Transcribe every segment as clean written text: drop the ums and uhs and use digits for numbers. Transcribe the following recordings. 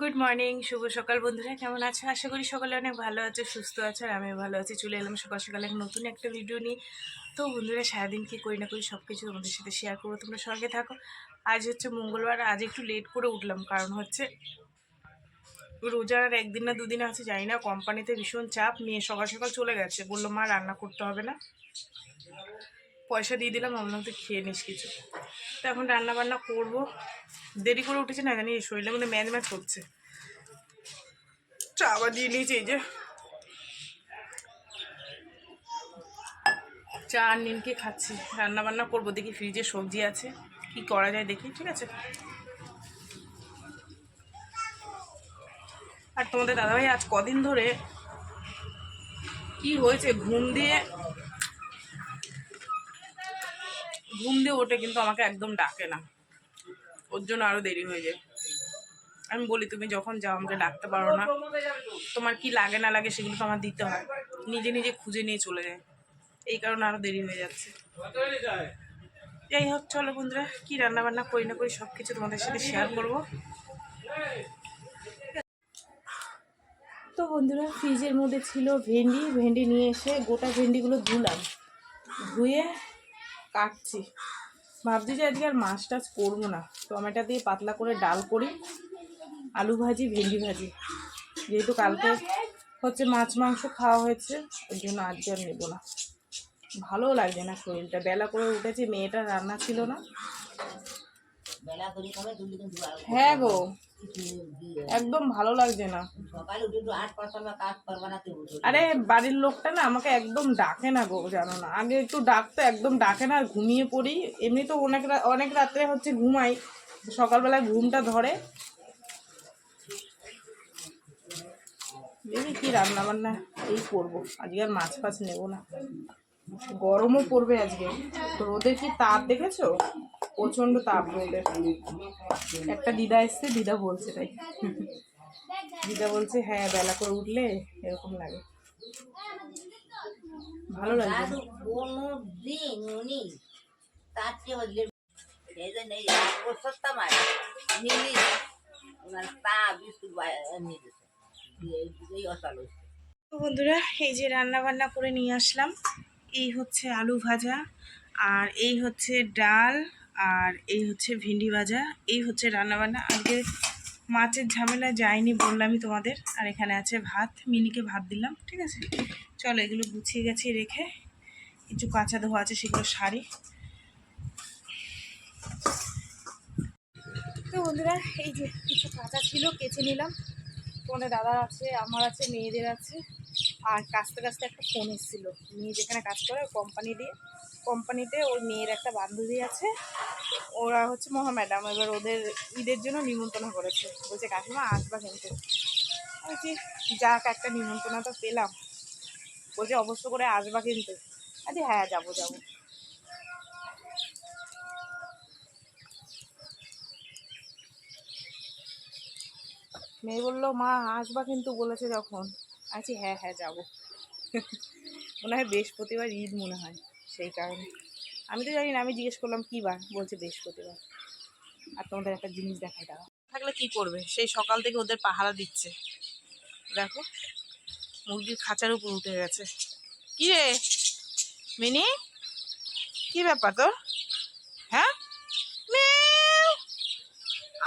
Good morning, শুভ সকাল বন্ধুরা। কেমন আছো? আশা করি সকালে অনেক ভালো আছো, সুস্থ আছো, আর আমিও ভালো আছি। চলে এলাম সকাল সকালে নতুন একটা ভিডিও নিয়ে। তো বন্ধুরা, সারাদিন কী করি না করি সব কিছু তোমাদের সাথে শেয়ার করবো, তোমরা সঙ্গে থাকো। আজ হচ্ছে মঙ্গলবার, আজ একটু লেট করে উঠলাম, কারণ হচ্ছে রোজার একদিন না দুদিন আছে জানি না, কোম্পানিতে ভীষণ চাপ নিয়ে সকাল সকাল চলে গেছে, বললো মা রান্না করতে হবে না, পয়সা দিয়ে দিলাম, আমার মতো খেয়ে নিস কিছু। তো এখন রান্না বান্না করবো। দেরি করে উঠেছে না জানি, শরীরে মানে ম্যাচ ম্যাচ করছে। চা আবার দিয়ে নিয়েছি, এই যে চা আর নিমকে খাচ্ছি। রান্না বান্না করবো, দেখি ফ্রিজে সবজি আছে, কি করা যায় দেখি, ঠিক আছে। আর তোমাদের দাদাভাই আজ কদিন ধরে কি হয়েছে, ঘুম দিয়ে ওঠে, কিন্তু আমাকে একদম ডাকে না, ওর জন্য আরো দেরি হয়ে যায়। আমি বলি তুমি যখন যাও আমাকে ডাকতে পারো না, তোমার কি লাগে না লাগে সেগুলো তো আমার দিতে হয়, নিজে নিজে খুঁজে নিয়ে চলে যায়, এই কারণে আরো দেরি হয়ে যাচ্ছে। যাই হোক, চলো বন্ধুরা, কি রান্না বান্না করি না করি সব কিছু তোমাদের সাথে শেয়ার করবো। তো বন্ধুরা, ফ্রিজের মধ্যে ছিল ভেন্ডি নিয়ে এসে গোটা ভেন্ডিগুলো ধুয়ে কাটছি। ভাবছি যে আজকে আর মাছ টাছ করবো না, টমেটো দিয়ে পাতলা করে ডাল করি, আলু ভাজি, ভেন্ডি ভাজি। যেহেতু কালকে হচ্ছে মাছ মাংস খাওয়া হয়েছে, ওই জন্য আজকে আর নেবো না, ভালো লাগছে না শরীরটা। বেলা করে উঠেছি, মেয়েটার রান্না ছিল না। হ্যাঁ গো, একদম ভালো লাগছে না। আরে বাড়ির লোকটা না আমাকে একদম ডাকে না গো, জানো না, আগে একটু ডাকতো, একদম ডাকে না, ঘুমিয়ে পড়ি। এমনি তো অনেক রাত্রে হচ্ছে ঘুমাই, সকালবেলায় ঘুমটা ধরে। দেখি কি রান্না বান্না এই করবো, আজকে আর মাছ ফাছ নেবো না। গরমও পড়বে আজকে, তো রোদের কি তাপ দেখেছো, প্রচন্ড তাপ রোদের। একটা দিদা এসছে, দিদা বলছে তাই, দিদা বলছে হ্যাঁ বেলা করে উঠলে এরকম লাগে, ভালো লাগে। তো বন্ধুরা, এই যে রান্না বান্না করে নিয়ে আসলাম, এই হচ্ছে আলু ভাজা, আর এই হচ্ছে ডাল, আর এই হচ্ছে ভেন্ডি ভাজা, এই হচ্ছে রান্না বান্না। আজকে মাছের ঝামেলা যায়নি বললামই তোমাদের। আর এখানে আছে ভাত, মিনিকে ভাত দিলাম, ঠিক আছে। চলো এগুলো গুছিয়ে গেছি, রেখে কিছু কাঁচা ধোয়া আছে সেগুলো সারি। তো বন্ধুরা, এই যে কিছু কাঁচা ছিল কেচে নিলাম, তোমাদের দাদার আছে, আমার আছে, মেয়েদের আছে। আর কাছতে কাছতে একটা ফোন এসেছিলো, মেয়ে যেখানে কাজ করে কোম্পানিতে ওর মেয়ের একটা বান্ধবী আছে, ওরা হচ্ছে মহা ম্যাডাম, এবার ওদের ঈদের জন্য নিমন্ত্রণ করেছে, বলছে কাকিমা আসবা কিন্তু। বলছি যাক, একটা নিমন্ত্রণ তো পেলাম, বলছে অবশ্য করে আসবা কিন্তু। আচ্ছা হ্যাঁ, যাবো। মেয়ে বললো মা আসবা কিন্তু বলেছে যখন, আচ্ছা হ্যাঁ যাবো। মনে হয় বৃহস্পতিবার ঈদ মনে হয়, সেই কারণে। আমি তো জানি না, আমি জিজ্ঞেস করলাম কী বার, বলছে বৃহস্পতিবার। আর তোমাদের একটা জিনিস দেখাই, দাঁড়া থাকলে কি করবে, সেই সকাল থেকে ওদের পাহারা দিচ্ছে। দেখো মুরগির খাঁচার উপর উঠে গেছে। কি রে মিনি, কি ব্যাপার তোর? হ্যাঁ,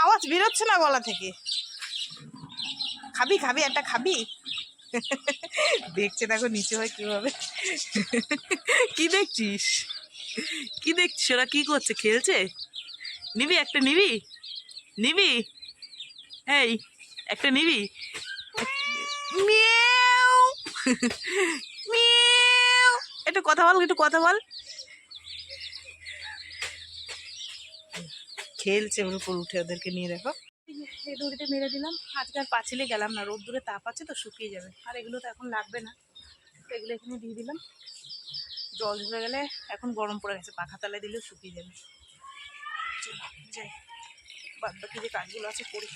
আওয়াজ বেরোচ্ছে না গলা থেকে। খাবি একটা খাবি? দেখছে দেখো নিচে হয় কিভাবে। কি দেখছিস ওরা কি করছে, খেলছে? নিবি একটা, নিবি এই একটা নিবি? মিয়াও মিয়াও, একটু কথা বল। খেলছে ওর উপর উঠে, ওদেরকে নিয়ে দেখো। এই দড়িতে মেরে দিলাম, আজকে আর পাঁচিলে গেলাম না, রোদ্দুরে তাপ আছে তো শুকিয়ে যাবে। আর এগুলো তো এখন লাগবে না, তো এগুলো এখানে দিয়ে দিলাম। জল ঝরে গেলে, এখন গরম পড়ে গেছে, পাখা তলায় দিলেও শুকিয়ে যাবে। যাই, বাদ বাকি যে কাজগুলো আছে করি।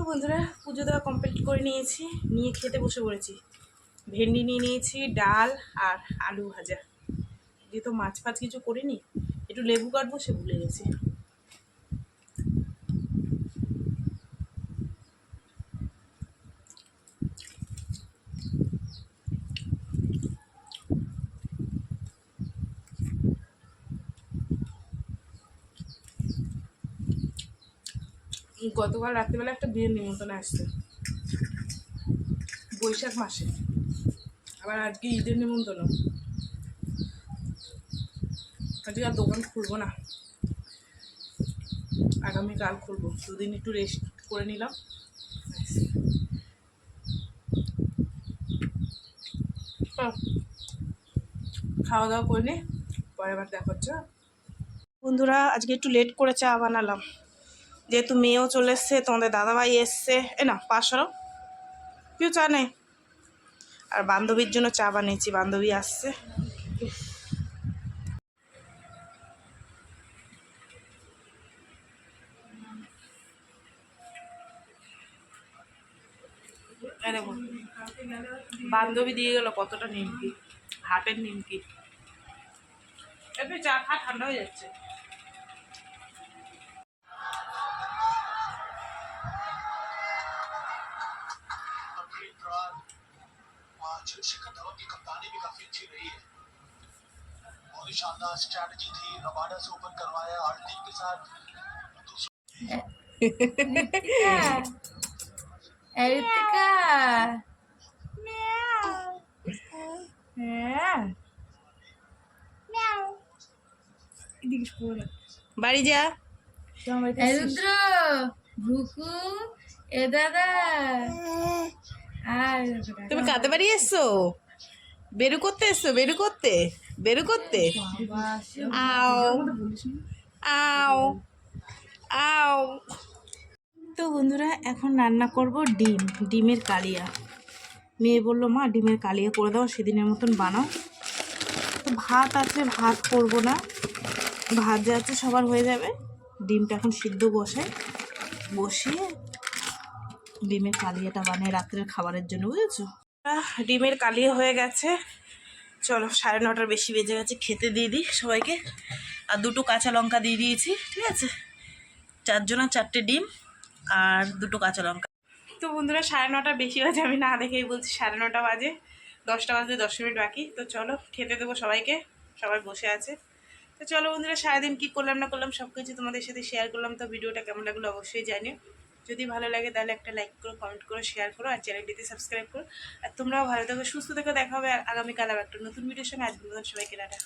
বন্ধুরা পুজো দেওয়া কমপ্লিট করে নিয়েছি, নিয়ে খেতে বসে পড়েছি। ভেন্ডি নিয়ে নিয়েছি, ডাল আর আলু ভাজা। যেহেতু মাছ ফাছ কিছু করিনি, একটু লেবু কাটবো সে ভুলে গেছি। গতকাল রাত্রিবেলা একটা বিয়ের নিমন্ত্রণ আসছে, বৈশাখ মাসে। আবার আজকে ঈদের নিমন্ত্রণ। আজকে আর দোকান খুলবো না, আগামীকাল খুলবো। দুদিন একটু রেস্ট করে নিলাম। খাওয়া দাওয়া করে নি, পরে আবার দেখা হচ্ছে। বন্ধুরা আজকে একটু লেট করে চা বানালাম, যেহেতু মেয়েও চলে এসছে, তোমাদের দাদাভাই এসছে। এ না পাশারও কেউ চা নেই। আর বান্ধবীর জন্য চা বানিয়েছি, বান্ধবী আসছে। বান্ধবী দিয়ে গেল কতটা নিমকি, হাটের নিমকি। চা খা, ঠান্ডা হয়ে যাচ্ছে। शिखर धवन की कप्तानी भी काफी अच्छी रही है। बहुत ही शानदार स्ट्रैटेजी थी, रबाडा से ओपन करवाया हर टीम के साथ। বাড়ি যা রুদ্র, ভুকু, এ দাদা। আর তুমি কাঁদতে বাড়ি এসছো? বেরু করতে এসছো? বেরু করতে, বেরু করতে। আও আও আও। তো বন্ধুরা এখন রান্না করব ডিম, ডিমের কালিয়া। মেয়ে বললো মা ডিমের কালিয়া করে দাও, সেদিনের মতন বানাও। তো ভাত আছে, ভাত করব না, ভাত যা আছে সবার হয়ে যাবে। ডিমটা এখন সিদ্ধ বসিয়ে ডিমের কালিয়াটা বানিয়ে রাত্রের খাবারের জন্য, বুঝেছো? ডিমের কালিয়া হয়ে গেছে। চলো 9:30 বেশি বেজে গেছে, খেতে দিয়ে দিই সবাইকে। আর 2টো কাঁচা লঙ্কা দিয়ে দিয়েছি, ঠিক আছে? 4 জনের 4টে ডিম আর 2টো কাঁচা লঙ্কা। তো বন্ধুরা 9:30 বেশি বাজে, আমি না দেখেই বলছি 9:30 বাজে। 10টা বাজতে 10 মিনিট বাকি। তো চলো খেতে দেবো সবাইকে, সবাই বসে আছে। তো চলো বন্ধুরা, সারাদিন কী করলাম না করলাম সব কিছু তোমাদের সাথে শেয়ার করলাম। তো ভিডিওটা কেমন লাগলো অবশ্যই জানিও। যদি ভালো লাগে তাহলে একটা লাইক করো, কমেন্ট করো, শেয়ার করো, আর চ্যানেলটিতে সাবস্ক্রাইব করো। আর তোমরাও ভালো থেকো, সুস্থ থেকো। দেখা হবে আগামীকাল আবার একটা নতুন ভিডিওর সঙ্গে। আজকের মতন সবাইকে টাটা।